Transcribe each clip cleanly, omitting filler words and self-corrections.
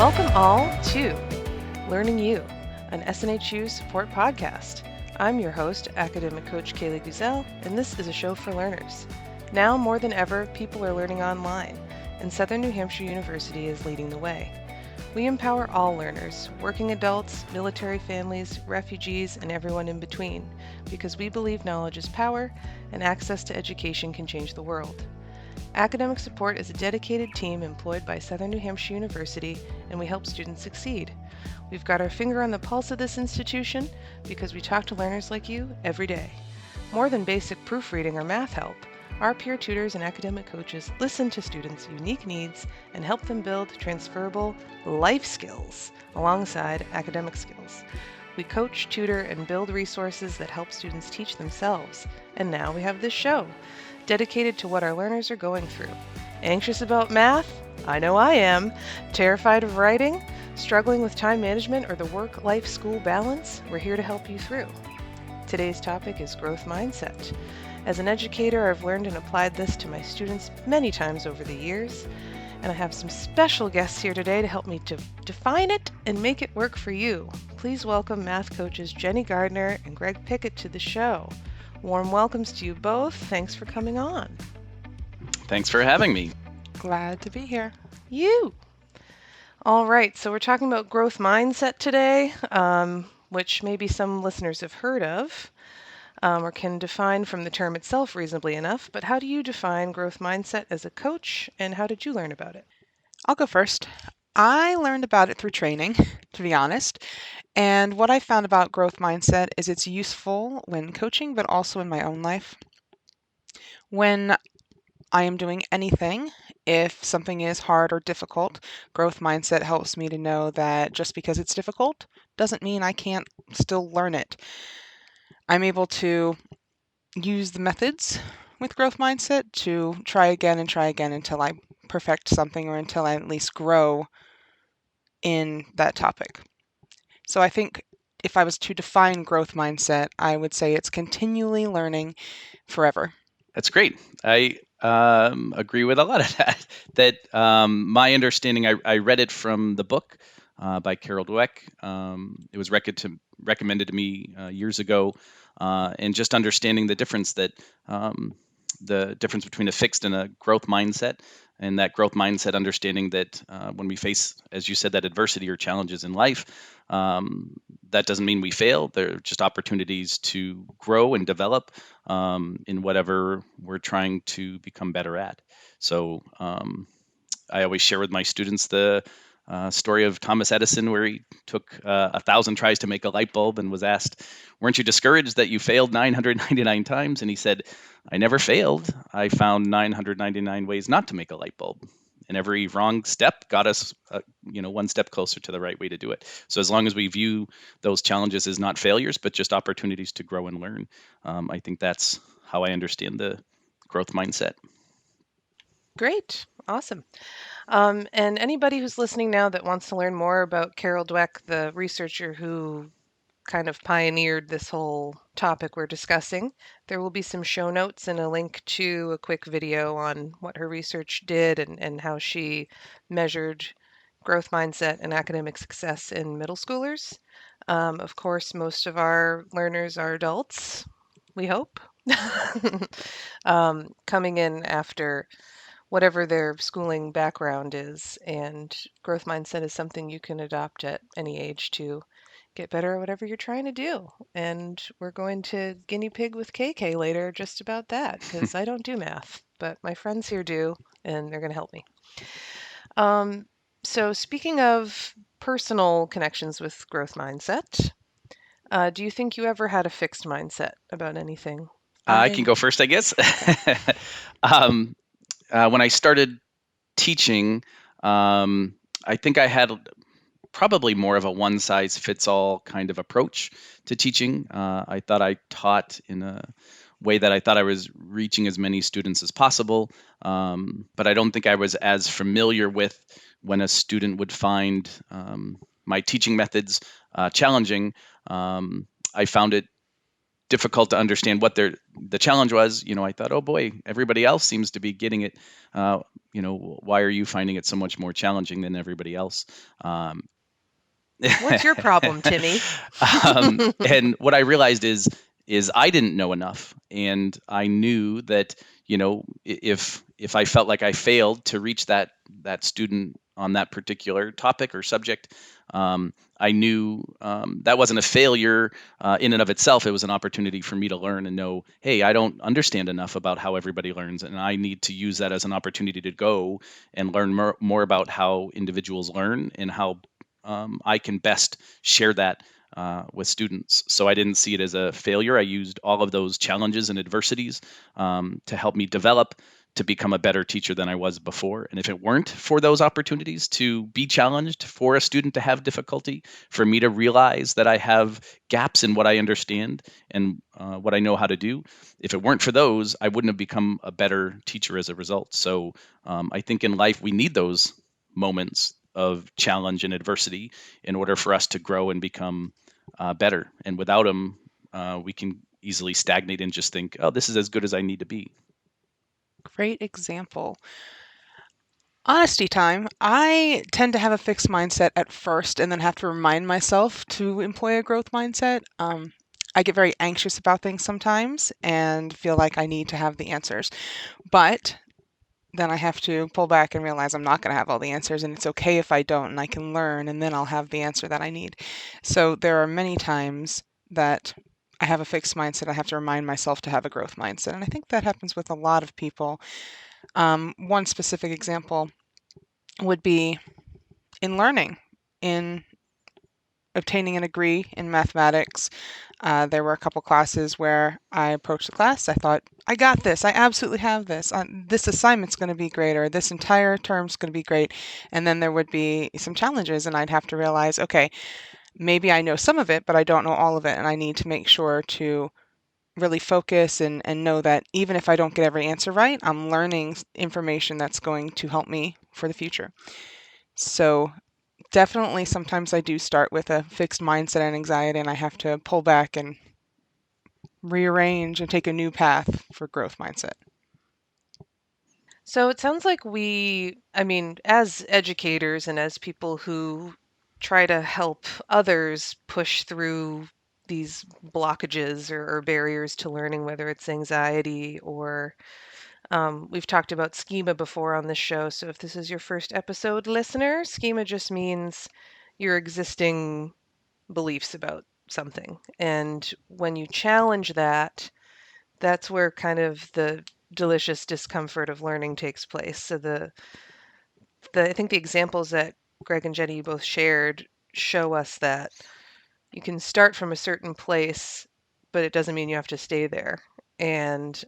Welcome all to Learning You, an SNHU Support Podcast. I'm your host, academic coach Kayleigh Guzel, and this is a show for learners. Now more than ever, people are learning online, and Southern New Hampshire University is leading the way. We empower all learners, working adults, military families, refugees, and everyone in between, because we believe knowledge is power, and access to education can change the world. Academic Support is a dedicated team employed by Southern New Hampshire University, and we help students succeed. We've got our finger on the pulse of this institution because we talk to learners like you every day. More than basic proofreading or math help, our peer tutors and academic coaches listen to students' unique needs and help them build transferable life skills alongside academic skills. We coach, tutor, and build resources that help students teach themselves. And now we have this show, dedicated to what our learners are going through. Anxious about math? I know I am. Terrified of writing? Struggling with time management or the work-life-school balance? We're here to help you through. Today's topic is growth mindset. As an educator, I've learned and applied this to my students many times over the years, and I have some special guests here today to help me to define it and make it work for you. Please welcome math coaches Jenny Gardner and Greg Pickett to the show. Warm welcomes to you both. Thanks for coming on. Thanks for having me. Glad to be here. You. All right, so we're talking about growth mindset today, which maybe some listeners have heard of. Or can define from the term itself reasonably enough, but how do you define growth mindset as a coach, and how did you learn about it? I'll go first. I learned about it through training, to be honest. And what I found about growth mindset is it's useful when coaching, but also in my own life. When I am doing anything, if something is hard or difficult, growth mindset helps me to know that just because it's difficult doesn't mean I can't still learn it. I'm able to use the methods with growth mindset to try again until I perfect something or until I at least grow in that topic. So I think if I was to define growth mindset, I would say it's continually learning forever. That's great. I agree with a lot of that. My understanding, I read it from the book by Carol Dweck. It was recommended to me years ago, and just understanding the difference between a fixed and a growth mindset, and that growth mindset understanding that when we face, as you said, that adversity or challenges in life, that doesn't mean we fail. They're just opportunities to grow and develop in whatever we're trying to become better at. So I always share with my students the story of Thomas Edison, where he took 1,000 tries to make a light bulb and was asked, "Weren't you discouraged that you failed 999 times?" And he said, "I never failed. I found 999 ways not to make a light bulb. And every wrong step got us, one step closer to the right way to do it." So as long as we view those challenges as not failures, but just opportunities to grow and learn, I think that's how I understand the growth mindset. Great. Awesome. And anybody who's listening now that wants to learn more about Carol Dweck, the researcher who kind of pioneered this whole topic we're discussing, there will be some show notes and a link to a quick video on what her research did and how she measured growth mindset and academic success in middle schoolers. Of course, most of our learners are adults, we hope, coming in after whatever their schooling background is, and growth mindset is something you can adopt at any age to get better at whatever you're trying to do. And we're going to guinea pig with KK later just about that, because I don't do math, but my friends here do, and they're going to help me. So speaking of personal connections with growth mindset, do you think you ever had a fixed mindset about anything? I can go first, I guess. When I started teaching, I think I had probably more of a one-size-fits-all kind of approach to teaching. I thought I taught in a way that I thought I was reaching as many students as possible, but I don't think I was as familiar with when a student would find my teaching methods challenging. I found it difficult to understand what the challenge was, I thought, oh boy, everybody else seems to be getting it. Why are you finding it so much more challenging than everybody else? What's your problem, Timmy? And what I realized is I didn't know enough, and I knew that if I felt like I failed to reach that student on that particular topic or subject, I knew that wasn't a failure in and of itself. It was an opportunity for me to learn and know, hey, I don't understand enough about how everybody learns, and I need to use that as an opportunity to go and learn more about how individuals learn and how I can best share that with students. So I didn't see it as a failure. I used all of those challenges and adversities to help me develop to become a better teacher than I was before. And if it weren't for those opportunities to be challenged, for a student to have difficulty, for me to realize that I have gaps in what I understand and what I know how to do, if it weren't for those, I wouldn't have become a better teacher as a result. So I think in life we need those moments of challenge and adversity in order for us to grow and become better. And without them, we can easily stagnate and just think, oh, this is as good as I need to be. Great example. Honesty time. I tend to have a fixed mindset at first and then have to remind myself to employ a growth mindset. I get very anxious about things sometimes and feel like I need to have the answers. But then I have to pull back and realize I'm not going to have all the answers, and it's okay if I don't, and I can learn, and then I'll have the answer that I need. So there are many times that I have a fixed mindset. I have to remind myself to have a growth mindset. And I think that happens with a lot of people. One specific example would be in learning, in obtaining a degree in mathematics. There were a couple classes where I approached the class. I thought, I got this. I absolutely have this. This assignment's going to be great, or this entire term's going to be great. And then there would be some challenges, and I'd have to realize, okay, maybe I know some of it, but I don't know all of it. And I need to make sure to really focus and know that even if I don't get every answer right, I'm learning information that's going to help me for the future. So definitely sometimes I do start with a fixed mindset and anxiety, and I have to pull back and rearrange and take a new path for growth mindset. So it sounds like as educators and as people who try to help others push through these blockages or barriers to learning, whether it's anxiety or we've talked about schema before on this show. So if this is your first episode, listener, schema just means your existing beliefs about something. And when you challenge that, that's where kind of the delicious discomfort of learning takes place. So I think the examples that Greg and Jenny both shared show us that you can start from a certain place, but it doesn't mean you have to stay there. And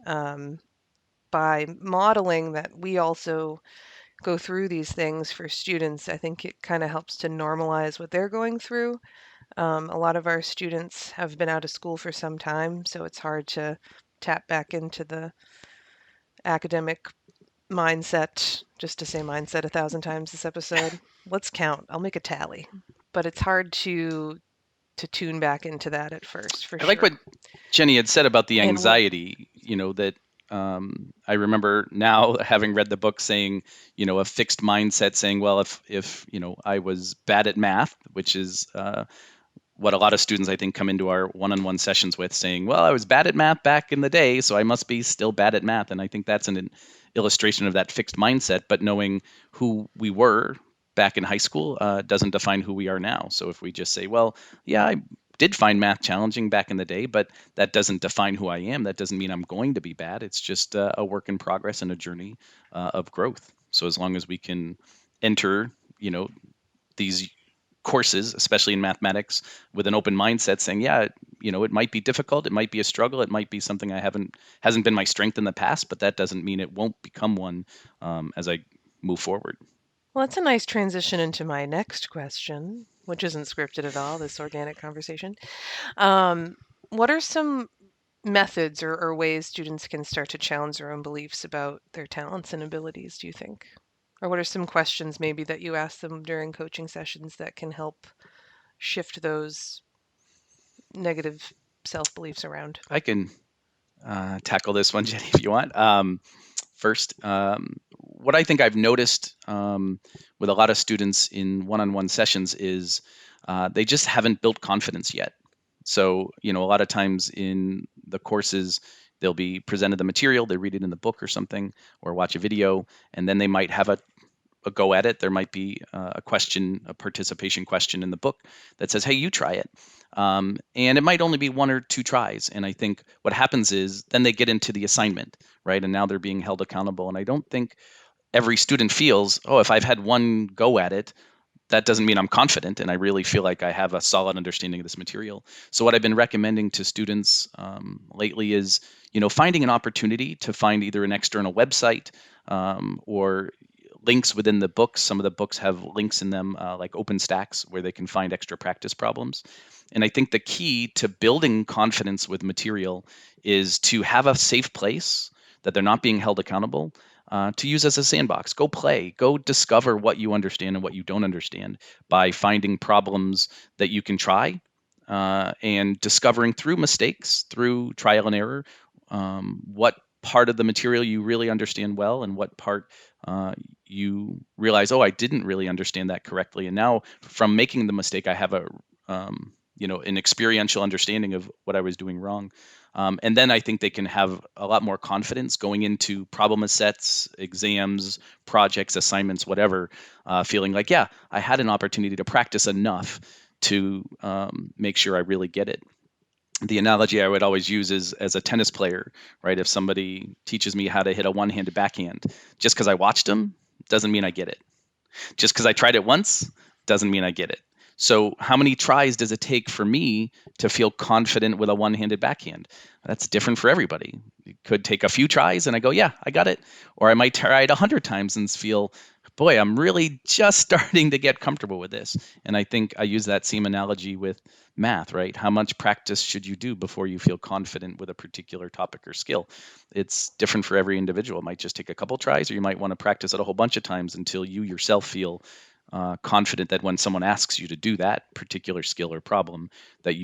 by modeling that we also go through these things for students, I think it kind of helps to normalize what they're going through. A lot of our students have been out of school for some time, so it's hard to tap back into the academic mindset, just to say mindset 1,000 times this episode. Let's count. I'll make a tally. But it's hard to tune back into that at first, for I like sure. what Jenny had said about the And what anxiety, that I remember now having read the book saying, a fixed mindset saying, well, if I was bad at math, which is what a lot of students I think come into our one-on-one sessions with, saying, well, I was bad at math back in the day, so I must be still bad at math. And I think that's an illustration of that fixed mindset, but knowing who we were back in high school doesn't define who we are now. So if we just say, well, yeah, I did find math challenging back in the day, but that doesn't define who I am. That doesn't mean I'm going to be bad. It's just a work in progress and a journey of growth. So as long as we can enter, these courses, especially in mathematics, with an open mindset, saying, yeah, it might be difficult, it might be a struggle, it might be something hasn't been my strength in the past, but that doesn't mean it won't become one as I move forward. Well, that's a nice transition into my next question, which isn't scripted at all, this organic conversation. What are some methods or ways students can start to challenge their own beliefs about their talents and abilities, do you think? Or what are some questions maybe that you ask them during coaching sessions that can help shift those negative self-beliefs around? I can tackle this one, Jenny, if you want. First, what I think I've noticed with a lot of students in one-on-one sessions is they just haven't built confidence yet. So, a lot of times in the courses, they'll be presented the material, they read it in the book or something, or watch a video, and then they might have a go at it. There might be a question, a participation question in the book that says, hey, you try it. And it might only be 1 or 2 tries. And I think what happens is then they get into the assignment, right? And now they're being held accountable. And I don't think every student feels, oh, if I've had one go at it, that doesn't mean I'm confident and I really feel like I have a solid understanding of this material. So what I've been recommending to students lately is, finding an opportunity to find either an external website or links within the books. Some of the books have links in them, like OpenStax, where they can find extra practice problems. And I think the key to building confidence with material is to have a safe place that they're not being held accountable, to use as a sandbox. Go play, go discover what you understand and what you don't understand by finding problems that you can try, and discovering through mistakes, through trial and error, what part of the material you really understand well and what part you realize, oh, I didn't really understand that correctly. And now from making the mistake, I have an experiential understanding of what I was doing wrong. And then I think they can have a lot more confidence going into problem sets, exams, projects, assignments, whatever, feeling like, yeah, I had an opportunity to practice enough to make sure I really get it. The analogy I would always use is as a tennis player, right? If somebody teaches me how to hit a one-handed backhand, just because I watched them doesn't mean I get it. Just because I tried it once doesn't mean I get it. So how many tries does it take for me to feel confident with a one-handed backhand? That's different for everybody. It could take a few tries and I go, yeah, I got it. Or I might try it 100 times and feel, boy, I'm really just starting to get comfortable with this. And I think I use that same analogy with math, right? How much practice should you do before you feel confident with a particular topic or skill? It's different for every individual. It might just take a couple tries, or you might want to practice it a whole bunch of times until you yourself feel confident that when someone asks you to do that particular skill or problem, that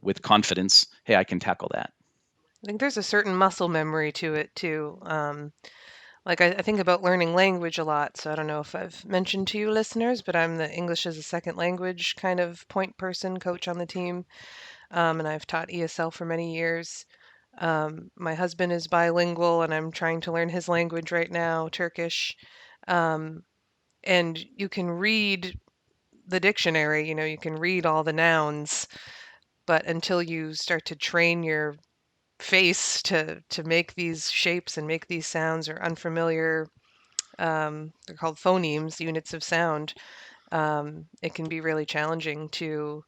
with confidence, hey, I can tackle that. I think there's a certain muscle memory to it too. I think about learning language a lot. So I don't know if I've mentioned to you listeners, but I'm the English as a second language kind of point person coach on the team. And I've taught ESL for many years. My husband is bilingual and I'm trying to learn his language right now, Turkish. Um, and you can read the dictionary, you can read all the nouns, but until you start to train your face to make these shapes and make these sounds or unfamiliar, they're called phonemes, units of sound, it can be really challenging to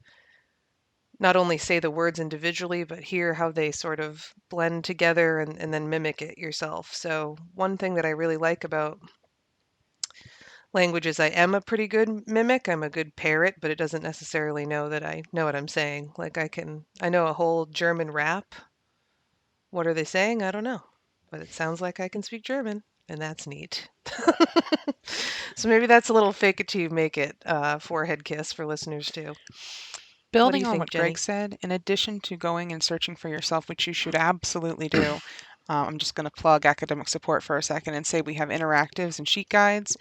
not only say the words individually, but hear how they sort of blend together and then mimic it yourself. So one thing that I really like about language is I am a pretty good mimic. I'm a good parrot, but it doesn't necessarily know that I know what I'm saying. Like I know a whole German rap. What are they saying? I don't know. But it sounds like I can speak German, and that's neat. So maybe that's a little fake it till you make it forehead kiss for listeners too. What do Building you on think, what Jenny? Greg said, in addition to going and searching for yourself, which you should absolutely do, I'm just going to plug academic support for a second and say we have interactives and sheet guides,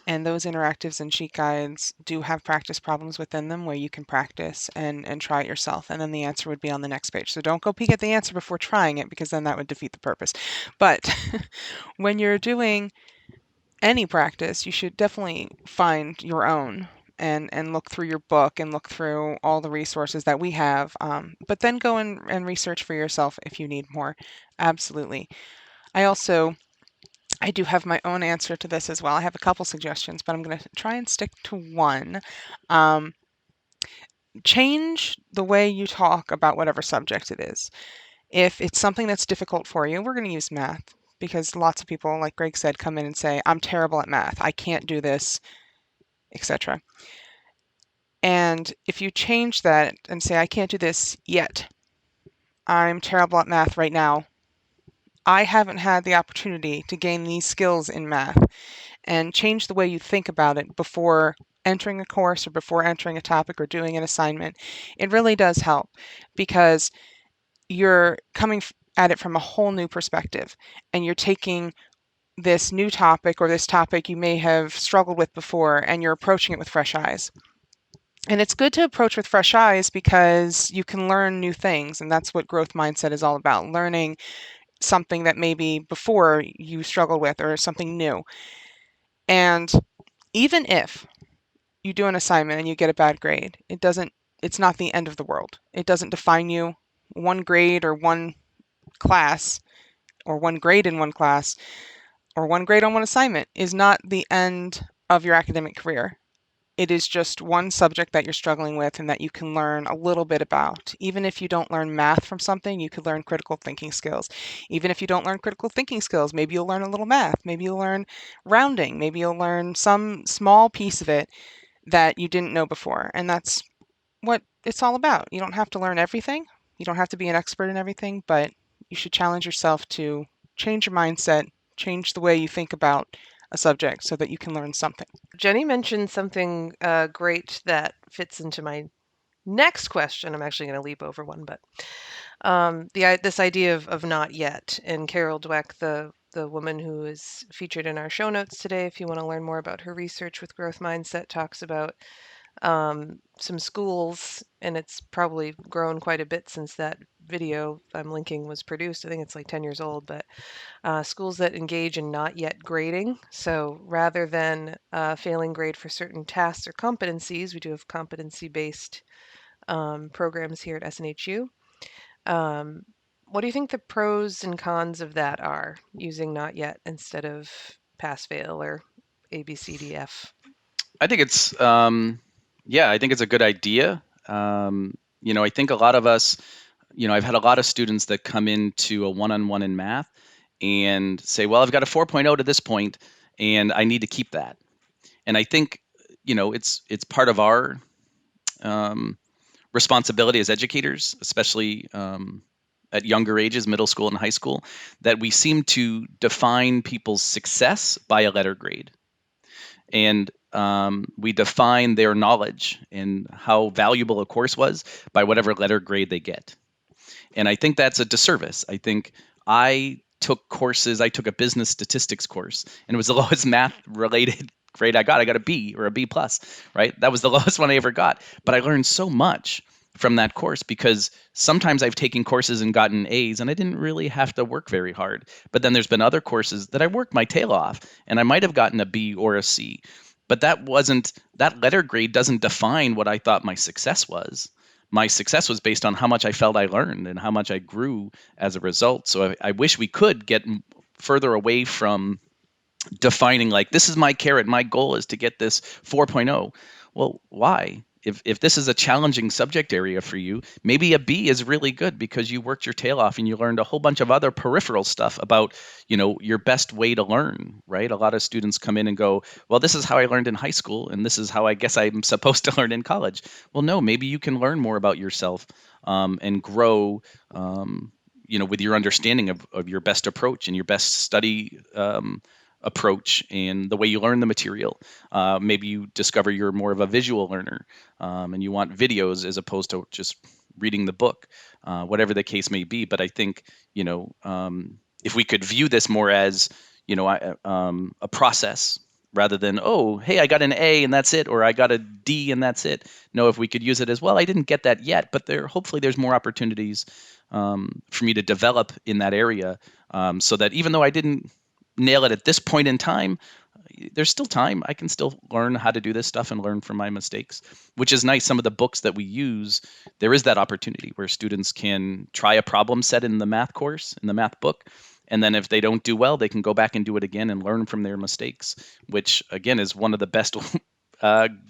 and those interactives and sheet guides do have practice problems within them where you can practice and try it yourself, and then the answer would be on the next page. So don't go peek at the answer before trying it, because then that would defeat the purpose. But when you're doing any practice, you should definitely find your own and look through your book and look through all the resources that we have. But then go and research for yourself if you need more. Absolutely. I do have my own answer to this as well. I have a couple suggestions, but I'm going to try and stick to one. Change the way you talk about whatever subject it is. If it's something that's difficult for you, we're going to use math, because lots of people, like Greg said, come in and say, I'm terrible at math, I can't do this, etc. And if you change that and say, I can't do this yet, I'm terrible at math right now, I haven't had the opportunity to gain these skills in math, and change the way you think about it before entering a course or before entering a topic or doing an assignment, it really does help, because you're coming at it from a whole new perspective, and you're taking this new topic or this topic you may have struggled with before, and you're approaching it with fresh eyes. And it's good to approach with fresh eyes because you can learn new things, and that's what growth mindset is all about, learning something that maybe before you struggled with or something new. And even if you do an assignment and you get a bad grade, it's not the end of the world. It doesn't define you. One grade or one class or one grade in one class or one grade on one assignment is not the end of your academic career. It is just one subject that you're struggling with and that you can learn a little bit about. Even if you don't learn math from something, you could learn critical thinking skills. Even if you don't learn critical thinking skills, maybe you'll learn a little math. Maybe you'll learn rounding. Maybe you'll learn some small piece of it that you didn't know before. And that's what it's all about. You don't have to learn everything. You don't have to be an expert in everything, but you should challenge yourself to change your mindset, change the way you think about a subject so that you can learn something. Jenny mentioned something great that fits into my next question. I'm actually going to leap over one, but this idea of not yet. And Carol Dweck, the woman who is featured in our show notes today, if you want to learn more about her research with growth mindset, talks about some schools, and it's probably grown quite a bit since that video I'm linking was produced. I think it's like 10 years old, but schools that engage in not yet grading. So rather than failing grade for certain tasks or competencies, we do have competency-based programs here at SNHU. What do you think the pros and cons of that are, using not yet instead of pass fail or ABCDF? I think it's I think it's a good idea. I think a lot of us, I've had a lot of students that come into a one-on-one in math and say, well, I've got a 4.0 to this point and I need to keep that. And I think, it's part of our responsibility as educators, especially at younger ages, middle school and high school, that we seem to define people's success by a letter grade. And we define their knowledge and how valuable a course was by whatever letter grade they get. And I think that's a disservice. I think I took a business statistics course, and it was the lowest math related grade I got. I got a B or a B plus, right? That was the lowest one I ever got. But I learned so much from that course because sometimes I've taken courses and gotten A's and I didn't really have to work very hard. But then there's been other courses that I worked my tail off and I might have gotten a B or a C. But that letter grade doesn't define what I thought my success was. My success was based on how much I felt I learned and how much I grew as a result. So I wish we could get further away from defining like, this is my carrot, my goal is to get this 4.0. Well, why? If this is a challenging subject area for you, maybe a B is really good because you worked your tail off and you learned a whole bunch of other peripheral stuff about, your best way to learn, right? A lot of students come in and go, well, this is how I learned in high school and this is how I guess I'm supposed to learn in college. Well, no, maybe you can learn more about yourself and grow with your understanding of your best approach and your best study approach and the way you learn the material. Maybe you discover you're more of a visual learner and you want videos as opposed to just reading the book, whatever the case may be. But I think, if we could view this more as, a process rather than, oh, hey, I got an A and that's it, or I got a D and that's it. No, if we could use it as, well, I didn't get that yet, but hopefully there's more opportunities for me to develop in that area so that even though I didn't nail it at this point in time, there's still time. I can still learn how to do this stuff and learn from my mistakes, which is nice. Some of the books that we use, there is that opportunity where students can try a problem set in the math course, in the math book. And then if they don't do well, they can go back and do it again and learn from their mistakes, which again is one of the best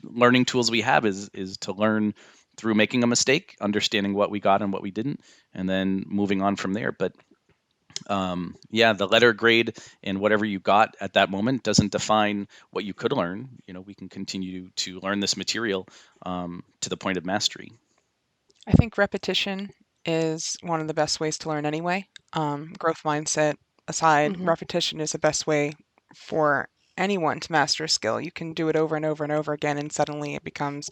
learning tools we have is to learn through making a mistake, understanding what we got and what we didn't, and then moving on from there. But the letter grade and whatever you got at that moment doesn't define what you could learn. We can continue to learn this material to the point of mastery. I think repetition is one of the best ways to learn anyway. Growth mindset aside, repetition is the best way for anyone to master a skill. You can do it over and over and over again, and suddenly it becomes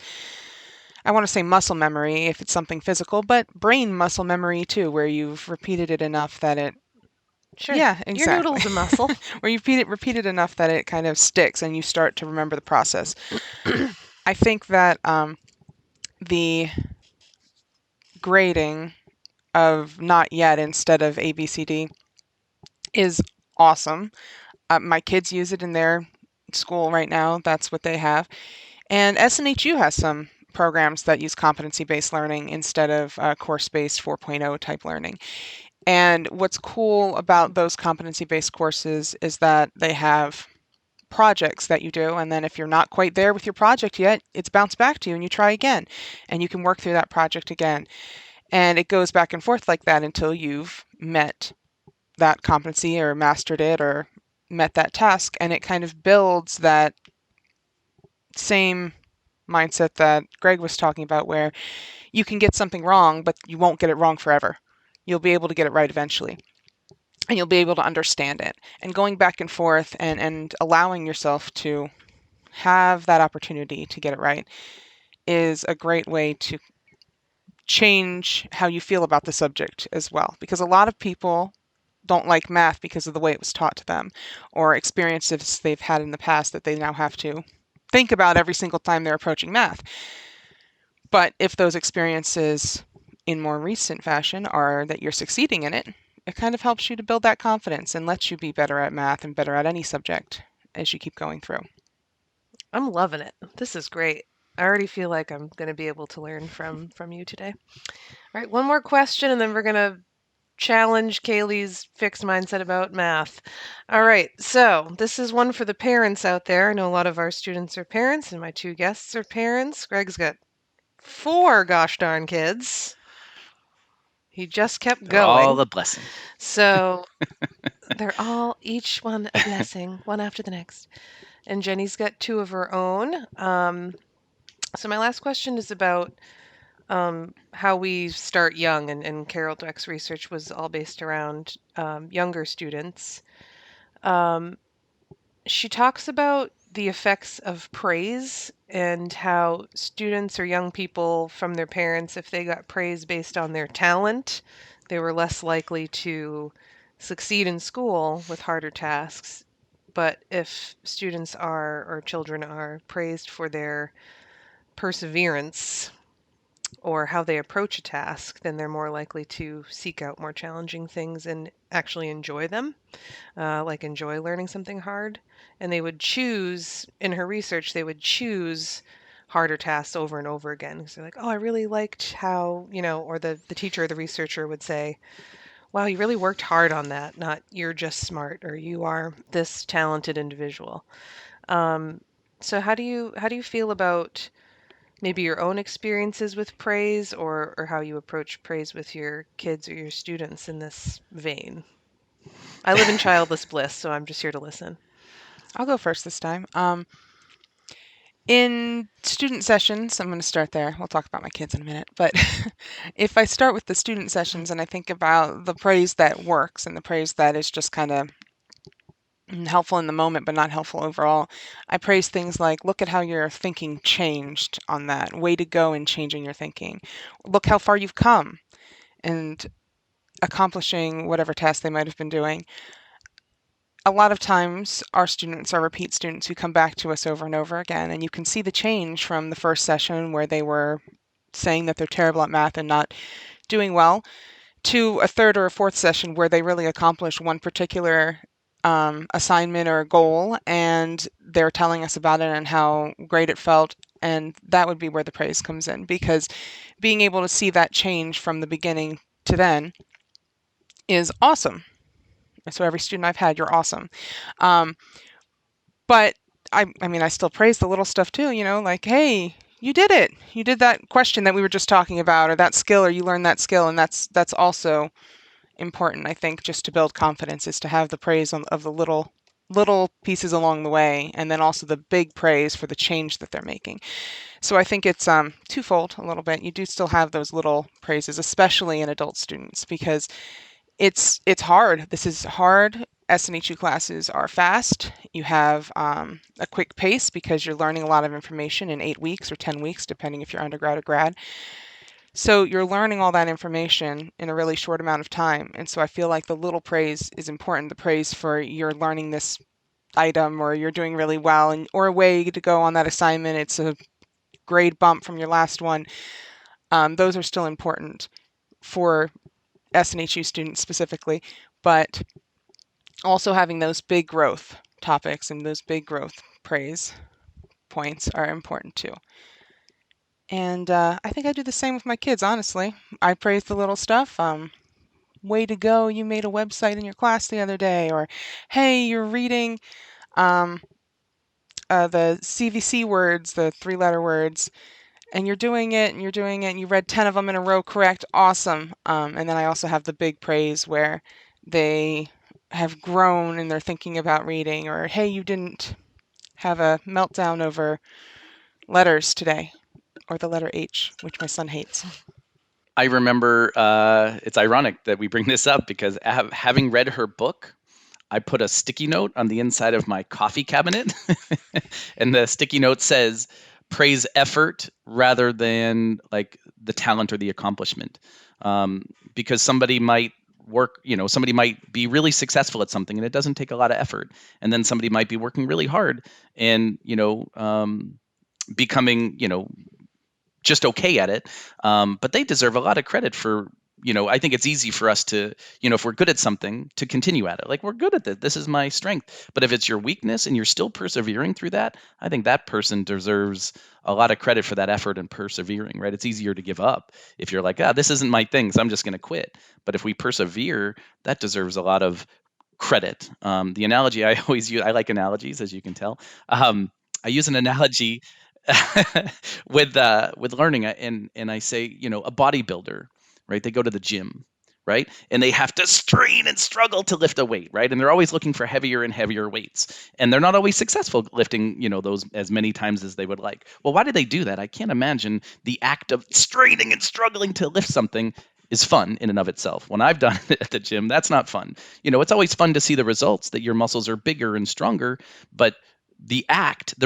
I want to say muscle memory if it's something physical, but brain muscle memory too, where you've repeated it enough that it, Sure. yeah, Your exactly. noodle's a muscle. Where you repeat it enough that it kind of sticks and you start to remember the process. I think that the grading of not yet instead of ABCD is awesome. My kids use it in their school right now. That's what they have. And SNHU has some programs that use competency-based learning instead of course-based 4.0 type learning. And what's cool about those competency-based courses is that they have projects that you do, and then if you're not quite there with your project yet, it's bounced back to you and you try again, and you can work through that project again. And it goes back and forth like that until you've met that competency or mastered it or met that task, and it kind of builds that same mindset that Greg was talking about, where you can get something wrong, but you won't get it wrong forever. You'll be able to get it right eventually, and you'll be able to understand it. And going back and forth and allowing yourself to have that opportunity to get it right is a great way to change how you feel about the subject as well. Because a lot of people don't like math because of the way it was taught to them, or experiences they've had in the past that they now have to think about every single time they're approaching math. But if those experiences in more recent fashion are that you're succeeding in it, it kind of helps you to build that confidence and lets you be better at math and better at any subject as you keep going through. I'm loving it. This is great. I already feel like I'm going to be able to learn from you today. All right, one more question, and then we're going to challenge Kayleigh's fixed mindset about math. All right, so this is one for the parents out there. I know a lot of our students are parents, and my two guests are parents. Greg's got 4 gosh darn kids. He just kept They're all going. a blessing. So they're all each one a blessing, one after the next. And Jenny's got 2 of her own. So my last question is about how we start young, and Carol Dweck's research was all based around younger students. She talks about the effects of praise and how students or young people from their parents, if they got praise based on their talent, they were less likely to succeed in school with harder tasks. But if students are, or children are, praised for their perseverance or how they approach a task, then they're more likely to seek out more challenging things and actually enjoy them, like enjoy learning something hard. And they would choose, in her research, they would choose harder tasks over and over again. Because they're like, oh, I really liked how, or the teacher or the researcher would say, wow, you really worked hard on that, not you're just smart or you are this talented individual. So how do you feel about maybe your own experiences with praise, or how you approach praise with your kids or your students in this vein? I live in childless bliss, so I'm just here to listen. I'll go first this time. In student sessions, I'm going to start there. We'll talk about my kids in a minute. But if I start with the student sessions and I think about the praise that works and the praise that is just kind of helpful in the moment but not helpful overall, I praise things like, look at how your thinking changed on that. Way to go in changing your thinking. Look how far you've come and accomplishing whatever task they might have been doing. A lot of times our students are repeat students who come back to us over and over again, and you can see the change from the first session where they were saying that they're terrible at math and not doing well, to a third or a fourth session where they really accomplished one particular assignment or goal, and they're telling us about it and how great it felt. And that would be where the praise comes in, because being able to see that change from the beginning to then is awesome. So every student I've had, you're awesome. But I mean, I still praise the little stuff too, like, hey, you did it. You did that question that we were just talking about, or that skill, or you learned that skill. And that's also important, I think, just to build confidence, is to have the praise of the little pieces along the way, and then also the big praise for the change that they're making. So I think it's twofold a little bit. You do still have those little praises, especially in adult students, because it's hard. This is hard SNHU classes are fast. You have a quick pace because you're learning a lot of information in 8 weeks or 10 weeks, depending if you're undergrad or grad. So you're learning all that information in a really short amount of time. And so I feel like the little praise is important. The praise for you're learning this item or you're doing really well, and or a way to go on that assignment. It's a grade bump from your last one. Those are still important for SNHU students specifically, but also having those big growth topics and those big growth praise points are important too. And I think I do the same with my kids, honestly. I praise the little stuff. Way to go, you made a website in your class the other day, or hey, you're reading the CVC words, the 3-letter words, and you're doing it and you're doing it and you read 10 of them in a row correct. Awesome. And then I also have the big praise where they have grown and they're thinking about reading, or hey, you didn't have a meltdown over letters today, or the letter H, which my son hates. I remember it's ironic that we bring this up because having read her book, I put a sticky note on the inside of my coffee cabinet, and the sticky note says, "Praise effort rather than like the talent or the accomplishment," because somebody might somebody might be really successful at something and it doesn't take a lot of effort, and then somebody might be working really hard and becoming just okay at it, but they deserve a lot of credit for. I think it's easy for us to, if we're good at something, to continue at it. Like, we're good at it. This is my strength. But if it's your weakness and you're still persevering through that, I think that person deserves a lot of credit for that effort and persevering, right? It's easier to give up if you're like, this isn't my thing, so I'm just going to quit. But if we persevere, that deserves a lot of credit. The analogy I always use, I like analogies, as you can tell. I use an analogy with learning, and I say, a bodybuilder, right? They go to the gym, right? And they have to strain and struggle to lift a weight, right? And they're always looking for heavier and heavier weights. And they're not always successful lifting, those as many times as they would like. Well, why do they do that? I can't imagine the act of straining and struggling to lift something is fun in and of itself. When I've done it at the gym, that's not fun. It's always fun to see the results, that your muscles are bigger and stronger, but the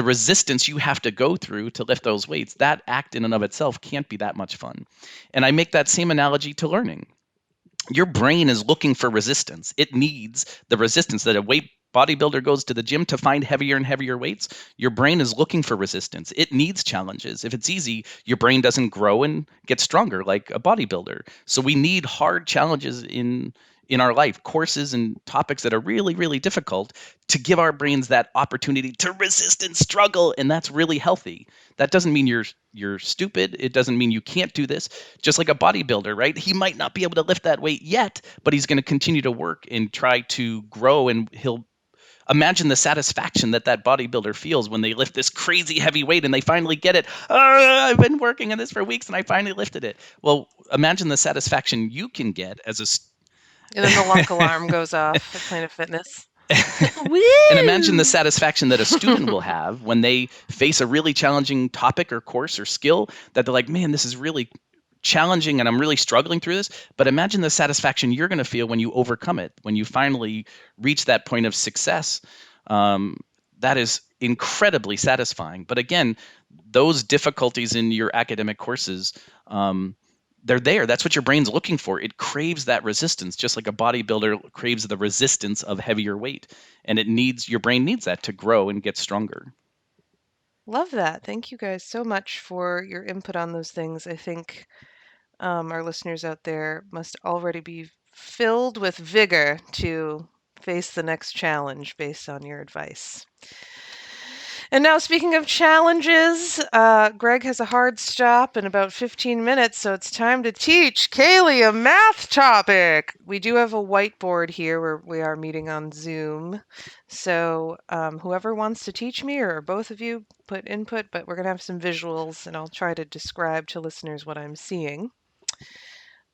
resistance you have to go through to lift those weights, that act in and of itself can't be that much fun. And I make that same analogy to learning. Your brain is looking for resistance. It needs the resistance that a weight bodybuilder goes to the gym to find heavier and heavier weights. Your brain is looking for resistance. It needs challenges. If it's easy, your brain doesn't grow and get stronger like a bodybuilder. So we need hard challenges in our life, courses and topics that are really, really difficult, to give our brains that opportunity to resist and struggle. And that's really healthy. That doesn't mean you're stupid. It doesn't mean you can't do this. Just like a bodybuilder, right? He might not be able to lift that weight yet, but he's going to continue to work and try to grow, and he'll imagine the satisfaction that bodybuilder feels when they lift this crazy heavy weight and they finally get it. I've been working on this for weeks and I finally lifted it. Well, imagine the satisfaction you can get as a And then the lunk alarm goes off at Planet Fitness. And imagine the satisfaction that a student will have when they face a really challenging topic or course or skill, that they're like, man, this is really challenging and I'm really struggling through this. But imagine the satisfaction you're going to feel when you overcome it, when you finally reach that point of success. That is incredibly satisfying. But again, those difficulties in your academic courses, they're there. That's what your brain's looking for. It craves that resistance, just like a bodybuilder craves the resistance of heavier weight. And your brain needs that to grow and get stronger. Love that. Thank you guys so much for your input on those things. I think our listeners out there must already be filled with vigor to face the next challenge based on your advice. And now, speaking of challenges, Greg has a hard stop in about 15 minutes, so it's time to teach Kayleigh a math topic. We do have a whiteboard here where we are meeting on Zoom. So whoever wants to teach me, or both of you, put input, but we're going to have some visuals, and I'll try to describe to listeners what I'm seeing.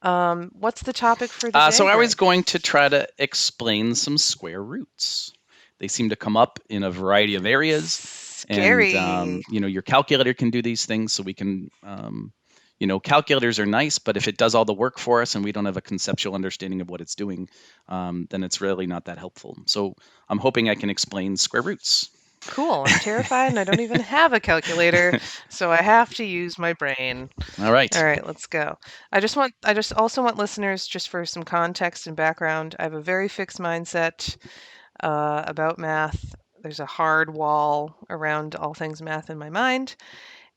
What's the topic for the day, So I was Greg? going to try to explain some square roots. They seem to come up in a variety of areas. Scary. And, your calculator can do these things, so we can, Calculators are nice, but if it does all the work for us and we don't have a conceptual understanding of what it's doing, then it's really not that helpful. So I'm hoping I can explain square roots. Cool. I'm terrified and I don't even have a calculator, so I have to use my brain. All right. All right, let's go. I just also want listeners, just for some context and background, I have a very fixed mindset about math. There's a hard wall around all things math in my mind.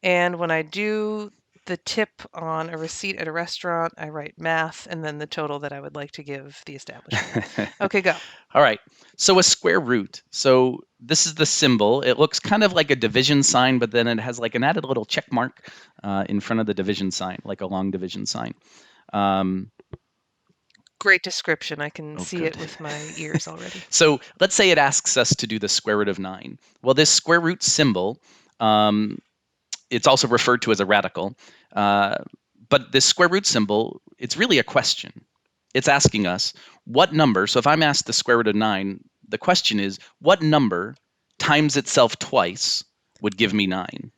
And when I do the tip on a receipt at a restaurant, I write math and then the total that I would like to give the establishment. Okay, go. All right. So a square root. So this is the symbol. It looks kind of like a division sign, but then it has like an added little check mark in front of the division sign, like a long division sign. Great description. I can see good. it with my ears already. So let's say it asks us to do the square root of 9. Well, this square root symbol, it's also referred to as a radical. But this square root symbol, it's really a question. It's asking us what number. So if I'm asked the square root of 9, the question is, what number times itself twice would give me 9?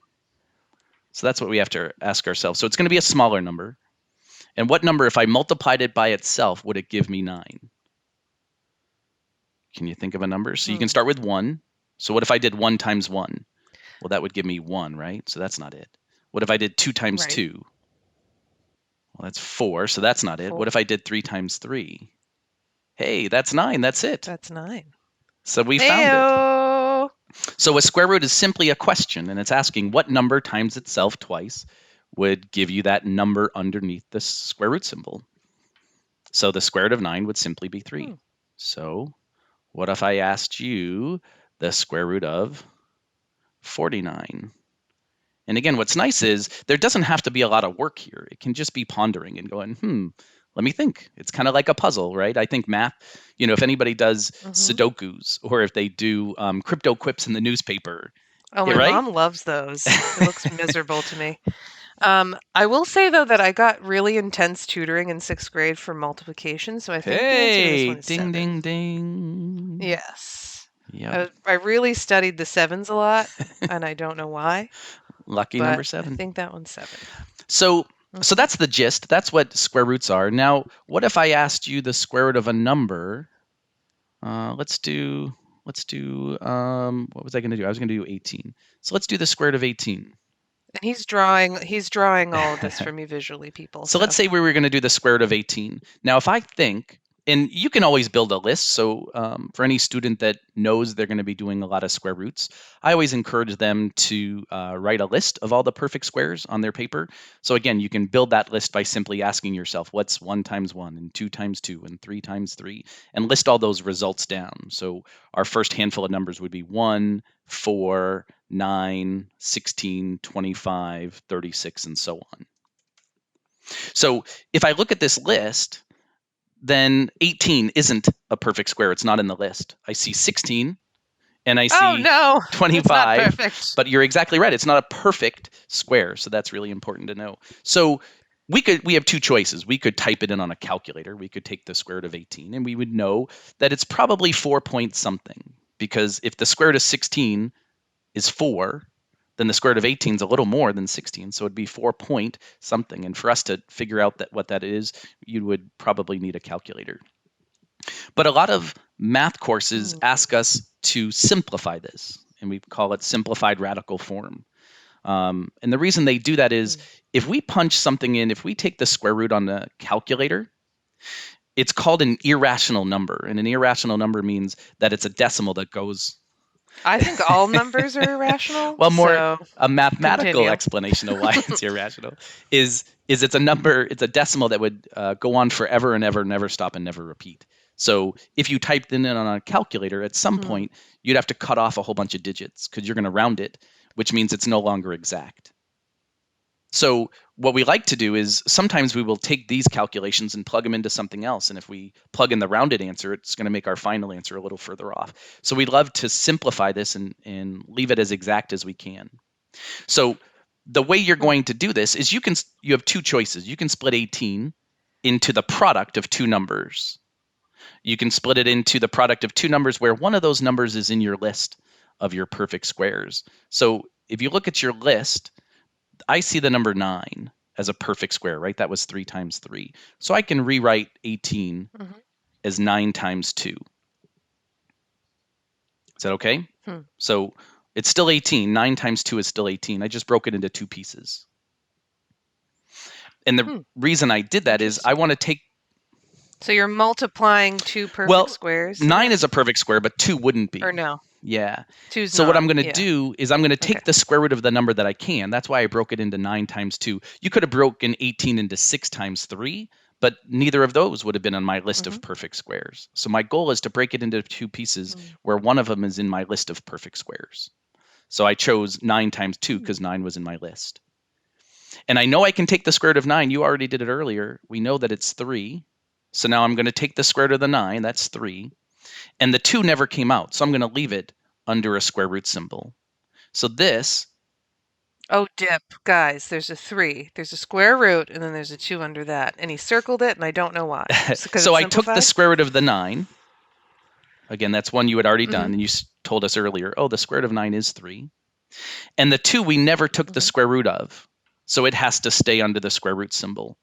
So that's what we have to ask ourselves. So it's going to be a smaller number. And what number, if I multiplied it by itself, would it give me 9? Can you think of a number? So you can start with 1. So what if I did 1 times 1? Well, that would give me 1, right? So that's not it. What if I did 2 times 2? Well, that's 4, so that's not it. What if I did 3 times 3? Hey, that's 9. That's it. That's 9. So we found it. So a square root is simply a question, and it's asking what number times itself twice would give you that number underneath the square root symbol. So the square root of 9 would simply be 3. So what if I asked you the square root of 49? And again, what's nice is there doesn't have to be a lot of work here. It can just be pondering and going, let me think. It's kind of like a puzzle, right? I think math, if anybody does Sudokus or if they do crypto quips in the newspaper. Oh, my mom loves those. It looks miserable to me. I will say, though, that I got really intense tutoring in 6th grade for multiplication, so I think the answer to this one is ding, 7. ding, ding. Yes. Yeah. I really studied the 7s a lot, and I don't know why. Lucky number 7. I think that one's 7. So that's the gist. That's what square roots are. Now, what if I asked you the square root of a number? Let's do. What was I going to do? I was going to do 18. So let's do the square root of 18. And he's drawing all of this for me visually, people. So let's say we were going to do the square root of 18. Now, if I think, and you can always build a list. So for any student that knows they're going to be doing a lot of square roots, I always encourage them to write a list of all the perfect squares on their paper. So again, you can build that list by simply asking yourself, what's 1 times 1 and 2 times 2 and 3 times 3, and list all those results down. So our first handful of numbers would be 1, 4, 9, 16, 25, 36, and so on. So if I look at this list, then 18 isn't a perfect square. It's not in the list. I see 16 and I see 25, but you're exactly right. It's not a perfect square. So that's really important to know. So we have 2 choices. We could type it in on a calculator. We could take the square root of 18 and we would know that it's probably 4 point something, because if the square root of 16 is 4, then the square root of 18 is a little more than 16. So it'd be 4 point something. And for us to figure out what that is, you would probably need a calculator. But a lot of math courses ask us to simplify this, and we call it simplified radical form. And the reason they do that is if we punch something in, if we take the square root on the calculator, it's called an irrational number. And an irrational number means that it's a decimal that goes... I think all numbers are irrational. Well, a mathematical explanation of why it's irrational is it's a number, it's a decimal that would go on forever and ever, never stop and never repeat. So if you typed it in on a calculator, at some point, you'd have to cut off a whole bunch of digits because you're going to round it, which means it's no longer exact. So what we like to do is sometimes we will take these calculations and plug them into something else. And if we plug in the rounded answer, it's going to make our final answer a little further off. So we'd love to simplify this and leave it as exact as we can. So the way you're going to do this is you have 2 choices. You can split 18 into the product of 2 numbers. You can split it into the product of 2 numbers where one of those numbers is in your list of your perfect squares. So if you look at your list, I see the number 9. as a perfect square, right? That was 3 times 3. So I can rewrite 18 as 9 times 2. Is that okay? So it's still 18. 9 times 2 is still 18. I just broke it into 2 pieces. And the reason I did that is I want to take... So you're multiplying 2 perfect squares? 9 is a perfect square, but 2 wouldn't be. Or no? Yeah. 2's so not. What I'm going to do is I'm going to take the square root of the number that I can. That's why I broke it into 9 times 2. You could have broken 18 into 6 times 3, but neither of those would have been on my list of perfect squares. So my goal is to break it into 2 pieces where one of them is in my list of perfect squares. So I chose 9 times 2 because 9 was in my list. And I know I can take the square root of 9. You already did it earlier. We know that it's 3. So now I'm going to take the square root of the 9. That's 3. And the 2 never came out. So I'm going to leave it under a square root symbol. So this... Oh, dip. Guys, there's a 3. There's a square root, and then there's a 2 under that. And he circled it, and I don't know why. So I took the square root of the 9. Again, that's one you had already done. And you told us earlier, oh, the square root of 9 is 3. And the 2 we never took the square root of. So it has to stay under the square root symbol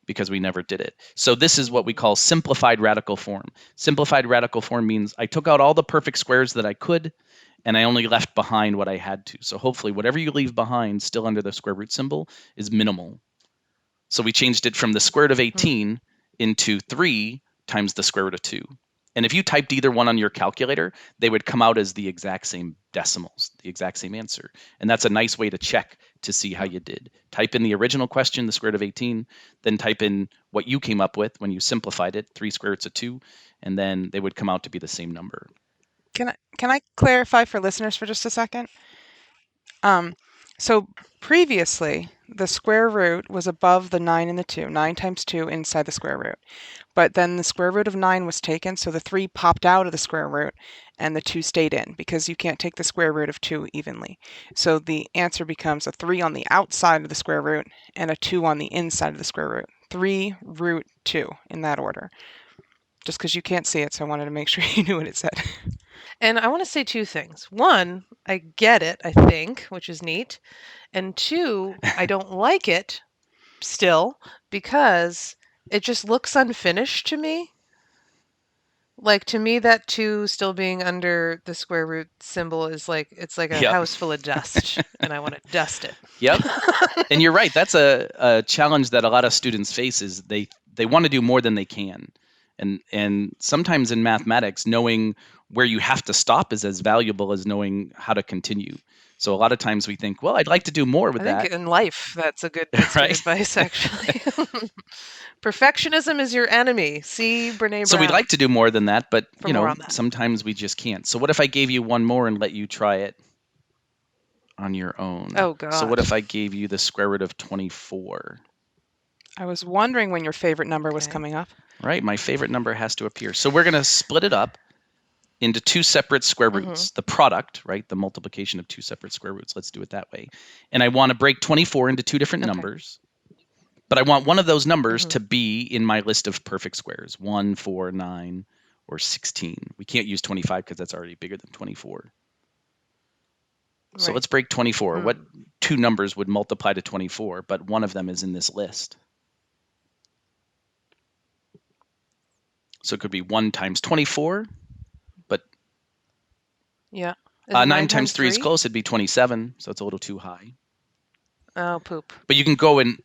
because we never did it. So this is what we call simplified radical form. Simplified radical form means I took out all the perfect squares that I could, and I only left behind what I had to. So hopefully whatever you leave behind still under the square root symbol is minimal. So we changed it from the square root of 18 into 3 times the square root of 2. And if you typed either one on your calculator, they would come out as the exact same decimals, the exact same answer. And that's a nice way to check to see how you did. Type in the original question, the square root of 18, then type in what you came up with when you simplified it, 3 square roots of 2, and then they would come out to be the same number. Can I clarify for listeners for just a second? So previously, the square root was above the 9 and the 2, 9 times 2 inside the square root. But then the square root of 9 was taken, so the 3 popped out of the square root, and the 2 stayed in, because you can't take the square root of 2 evenly. So the answer becomes a 3 on the outside of the square root and a 2 on the inside of the square root. 3 root 2, in that order. Just because you can't see it, so I wanted to make sure you knew what it said. And I want to say 2 things. 1, I get it, I think, which is neat. And 2, I don't like it still because it just looks unfinished to me. Like, to me, that 2 still being under the square root symbol is like, it's like a house full of dust, and I want to dust it. Yep. And you're right. That's a challenge that a lot of students face is they want to do more than they can. And sometimes in mathematics, knowing where you have to stop is as valuable as knowing how to continue. So a lot of times we think, well, I'd like to do more with that. I think in life, that's good advice, actually. Perfectionism is your enemy. See Brene Brown. So we'd like to do more than that, but sometimes we just can't. So what if I gave you one more and let you try it on your own? Oh, God. So what if I gave you the square root of 24? I was wondering when your favorite number was coming up. Right, my favorite number has to appear. So we're going to split it up into 2 separate square roots. The product, right, the multiplication of 2 separate square roots. Let's do it that way. And I want to break 24 into 2 different numbers. But I want one of those numbers to be in my list of perfect squares, 1, 4, 9, or 16. We can't use 25 because that's already bigger than 24. So let's break 24. What 2 numbers would multiply to 24, but one of them is in this list? So it could be 1 times 24, but 9 times 3 is close. It'd be 27, so it's a little too high. Oh, poop. But you can go in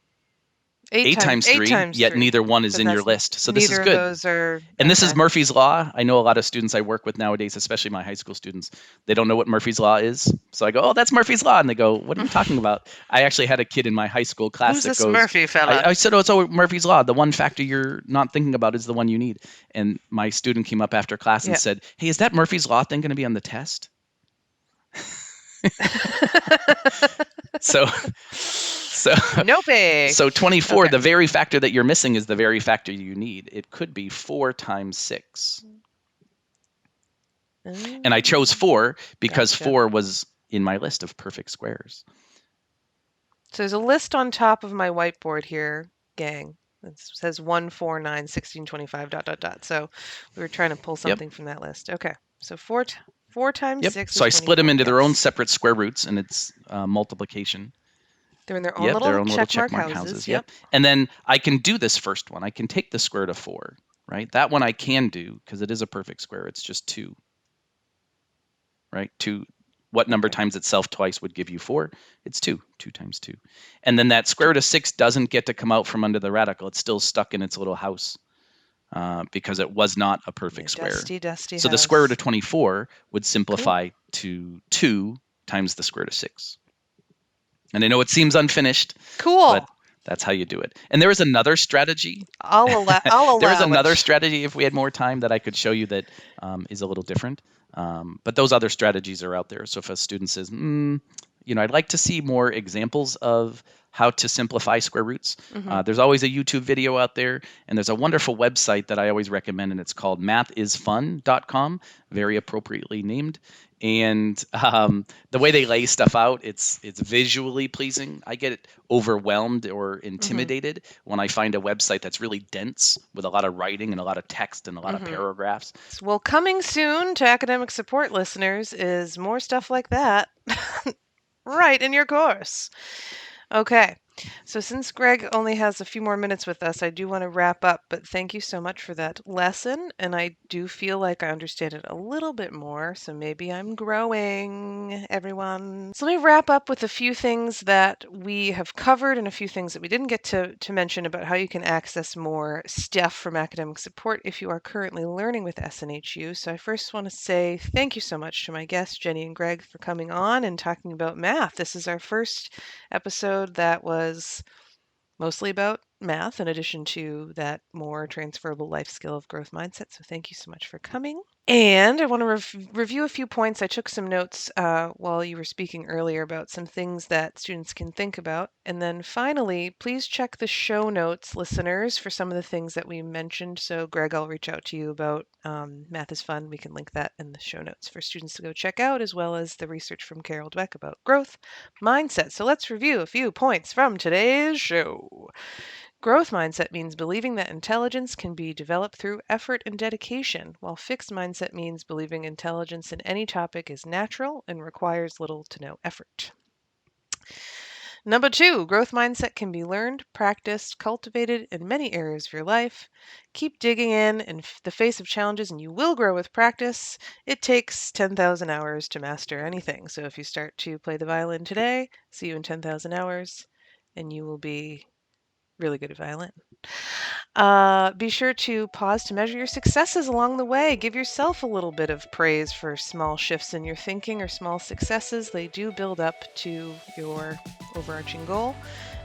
8 times 3, yet neither one is in your list. So this is good. Neither of those are... And this is Murphy's Law. I know a lot of students I work with nowadays, especially my high school students, they don't know what Murphy's Law is. So I go, oh, that's Murphy's Law. And they go, what are you talking about? I actually had a kid in my high school class Who's that this goes... Murphy fella? I said, oh, it's Murphy's Law. The one factor you're not thinking about is the one you need. And my student came up after class and said, hey, is that Murphy's Law thing going to be on the test? So Nope. So 24, the very factor that you're missing is the very factor you need. It could be 4 times 6. And I chose 4 because 4 was in my list of perfect squares. So there's a list on top of my whiteboard here, gang. It says 1, 4, 9, 16, 25, ... So we were trying to pull something from that list. Okay. So 4 times 6 is So I split them into their own yes. separate square roots, and it's multiplication. They're in their own Yep, little their own little checkmark checkmark houses. Yep. And then I can do this first one. I can take the square root of 4, right? That one I can do because it is a perfect square. It's just 2, right? 2. What number Okay. times itself twice would give you 4? It's 2. 2 times 2. And then that square root of 6 doesn't get to come out from under the radical. It's still stuck in its little house because it was not a perfect square. Dusty So house. the square root of 24 would simplify to 2 times the square root of 6. And I know it seems unfinished, Cool. but that's how you do it. And there is another strategy. I'll allow There is another it. strategy, if we had more time, that I could show you that is a little different. But those other strategies are out there. So if a student says, I'd like to see more examples of how to simplify square roots, there's always a YouTube video out there, and there's a wonderful website that I always recommend, and it's called mathisfun.com, very appropriately named. And the way they lay stuff out, it's visually pleasing. I get overwhelmed or intimidated when I find a website that's really dense with a lot of writing and a lot of text and a lot of paragraphs. Well, coming soon to academic support listeners is more stuff like that right in your course. Okay. So since Greg only has a few more minutes with us, I do want to wrap up, but thank you so much for that lesson. And I do feel like I understand it a little bit more, so maybe I'm growing, everyone. So let me wrap up with a few things that we have covered and a few things that we didn't get to mention about how you can access more stuff from academic support if you are currently learning with SNHU. So I first want to say thank you so much to my guests, Jenny and Greg, for coming on and talking about math. This is our first episode that was mostly about math in addition to that more transferable life skill of growth mindset. So thank you so much for coming. And I want to review a few points. I took some notes while you were speaking earlier about some things that students can think about. And then finally, please check the show notes, listeners, for some of the things that we mentioned. So Greg, I'll reach out to you about Math is Fun. We can link that in the show notes for students to go check out, as well as the research from Carol Dweck about growth mindset. So let's review a few points from today's show. Growth mindset means believing that intelligence can be developed through effort and dedication, while fixed mindset means believing intelligence in any topic is natural and requires little to no effort. Number 2, growth mindset can be learned, practiced, cultivated in many areas of your life. Keep digging in the face of challenges and you will grow with practice. It takes 10,000 hours to master anything. So if you start to play the violin today, see you in 10,000 hours and you will be really good at violin. Be sure to pause to measure your successes along the way. Give yourself a little bit of praise for small shifts in your thinking or small successes. They do build up to your overarching goal.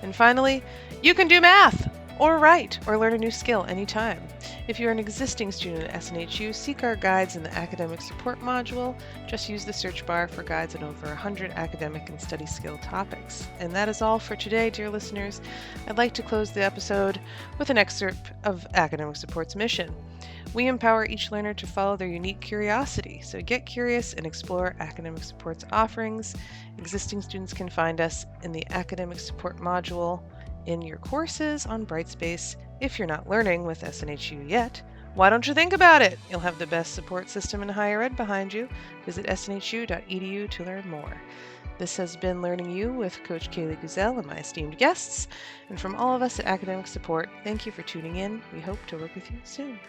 And finally, you can do math or write or learn a new skill anytime. If you're an existing student at SNHU, seek our guides in the academic support module. Just use the search bar for guides on over 100 academic and study skill topics. And that is all for today, dear listeners. I'd like to close the episode with an excerpt of Academic Support's mission. We empower each learner to follow their unique curiosity, so get curious and explore Academic Support's offerings. Existing students can find us in the Academic Support module in your courses on Brightspace. If you're not learning with SNHU yet, why don't you think about it? You'll have the best support system in higher ed behind you. Visit snhu.edu to learn more. This has been Learning You with Coach Kayleigh Guzel and my esteemed guests. And from all of us at Academic Support, thank you for tuning in. We hope to work with you soon.